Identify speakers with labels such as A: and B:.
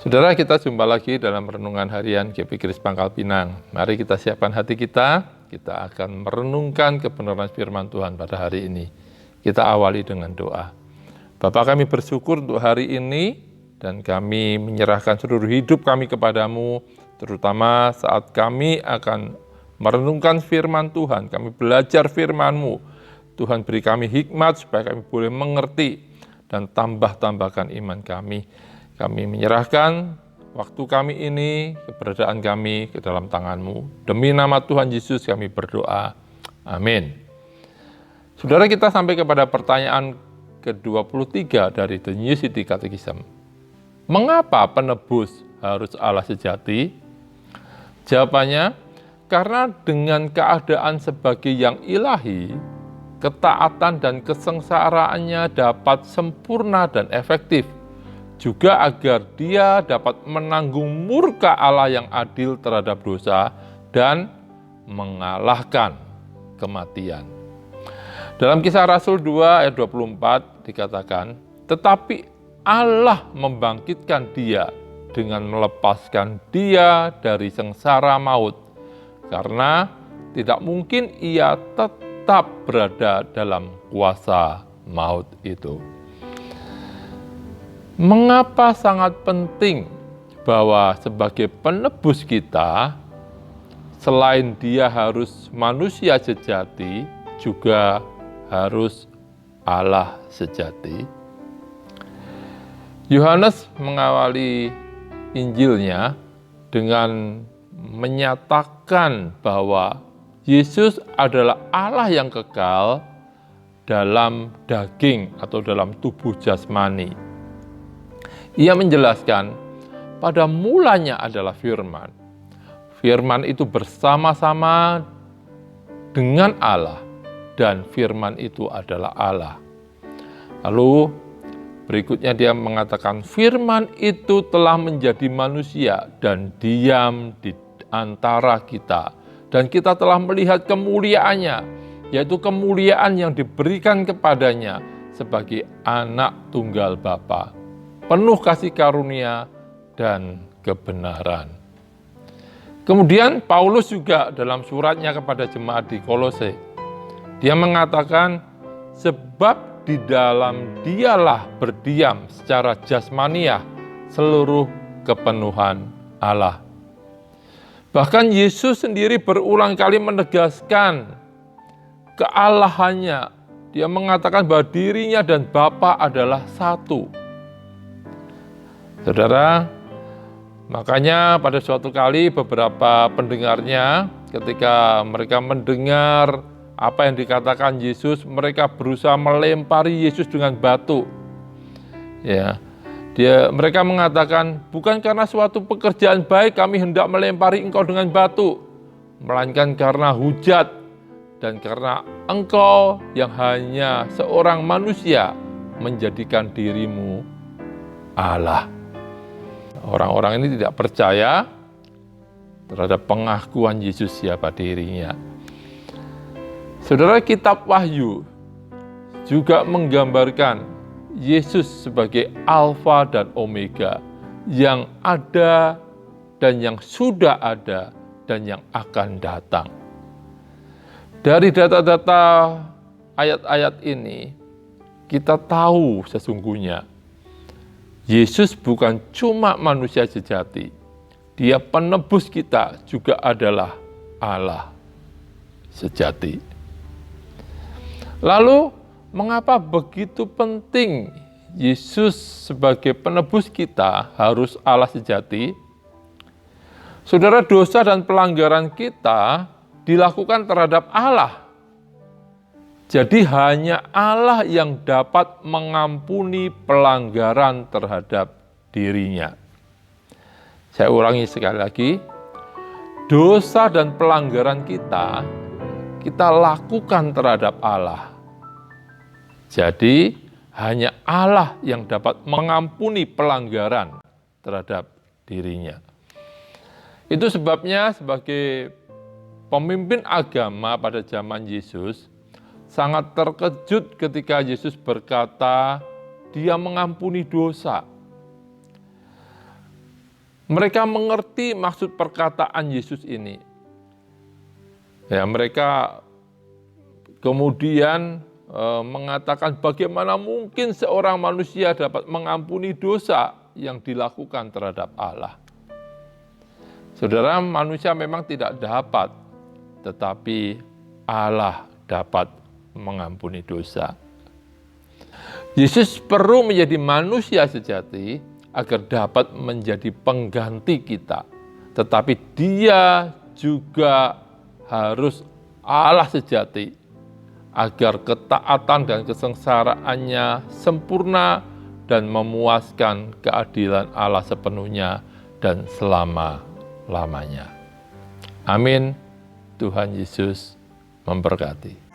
A: Saudara, kita jumpa lagi dalam renungan harian GP Kris Pangkal Pinang. Mari kita siapkan hati kita akan merenungkan kebenaran firman Tuhan pada hari ini. Kita awali dengan doa. Bapa, kami bersyukur untuk hari ini dan kami menyerahkan seluruh hidup kami kepadamu, terutama saat kami akan merenungkan firman Tuhan, kami belajar firman-Mu. Tuhan beri kami hikmat supaya kami boleh mengerti dan tambahkan iman kami. Kami menyerahkan waktu kami ini, keberadaan kami ke dalam tangan-Mu. Demi nama Tuhan Yesus kami berdoa. Amin. Saudara, kita sampai kepada pertanyaan ke-23 dari The New City Catechism. Mengapa penebus harus Allah sejati? Jawabannya, karena dengan keadaan sebagai yang ilahi, ketaatan dan kesengsaraannya dapat sempurna dan efektif. Juga agar dia dapat menanggung murka Allah yang adil terhadap dosa dan mengalahkan kematian. Dalam Kisah Rasul 2 ayat 24 dikatakan, tetapi Allah membangkitkan dia dengan melepaskan dia dari sengsara maut, karena tidak mungkin ia tetap berada dalam kuasa maut itu. Mengapa sangat penting bahwa sebagai penebus kita, selain dia harus manusia sejati, juga harus Allah sejati? Yohanes mengawali Injilnya dengan menyatakan bahwa Yesus adalah Allah yang kekal dalam daging atau dalam tubuh jasmani. Ia menjelaskan, pada mulanya adalah firman. Firman itu bersama-sama dengan Allah, dan firman itu adalah Allah. Lalu berikutnya dia mengatakan, firman itu telah menjadi manusia dan diam di antara kita. Dan kita telah melihat kemuliaannya, yaitu kemuliaan yang diberikan kepadanya sebagai anak tunggal Bapa, penuh kasih karunia dan kebenaran. Kemudian Paulus juga dalam suratnya kepada jemaat di Kolose, dia mengatakan, sebab di dalam dialah berdiam secara jasmaniah seluruh kepenuhan Allah. Bahkan Yesus sendiri berulang kali menegaskan kealahannya. Dia mengatakan bahwa dirinya dan Bapa adalah satu. Saudara, makanya pada suatu kali beberapa pendengarnya ketika mereka mendengar apa yang dikatakan Yesus, mereka berusaha melempari Yesus dengan batu. Mereka mengatakan, bukan karena suatu pekerjaan baik kami hendak melempari engkau dengan batu, melainkan karena hujat dan karena engkau yang hanya seorang manusia menjadikan dirimu Allah. Orang-orang ini tidak percaya terhadap pengakuan Yesus siapa dirinya. Saudara, kitab Wahyu juga menggambarkan Yesus sebagai Alfa dan Omega, yang ada dan yang sudah ada dan yang akan datang. Dari data-data ayat-ayat ini, kita tahu sesungguhnya Yesus bukan cuma manusia sejati, Dia penebus kita juga adalah Allah sejati. Lalu, mengapa begitu penting Yesus sebagai penebus kita harus Allah sejati? Saudara, dosa dan pelanggaran kita dilakukan terhadap Allah. Jadi hanya Allah yang dapat mengampuni pelanggaran terhadap dirinya. Saya ulangi sekali lagi, dosa dan pelanggaran kita lakukan terhadap Allah. Jadi hanya Allah yang dapat mengampuni pelanggaran terhadap dirinya. Itu sebabnya sebagai pemimpin agama pada zaman Yesus, sangat terkejut ketika Yesus berkata, Dia mengampuni dosa. Mereka mengerti maksud perkataan Yesus ini. Ya, mereka kemudian mengatakan bagaimana mungkin seorang manusia dapat mengampuni dosa yang dilakukan terhadap Allah. Saudara, manusia memang tidak dapat, tetapi Allah dapat mengampuni dosa. Yesus perlu menjadi manusia sejati agar dapat menjadi pengganti kita. Tetapi Dia juga harus Allah sejati agar ketaatan dan kesengsaraannya sempurna dan memuaskan keadilan Allah sepenuhnya dan selama-lamanya. Amin. Tuhan Yesus memberkati.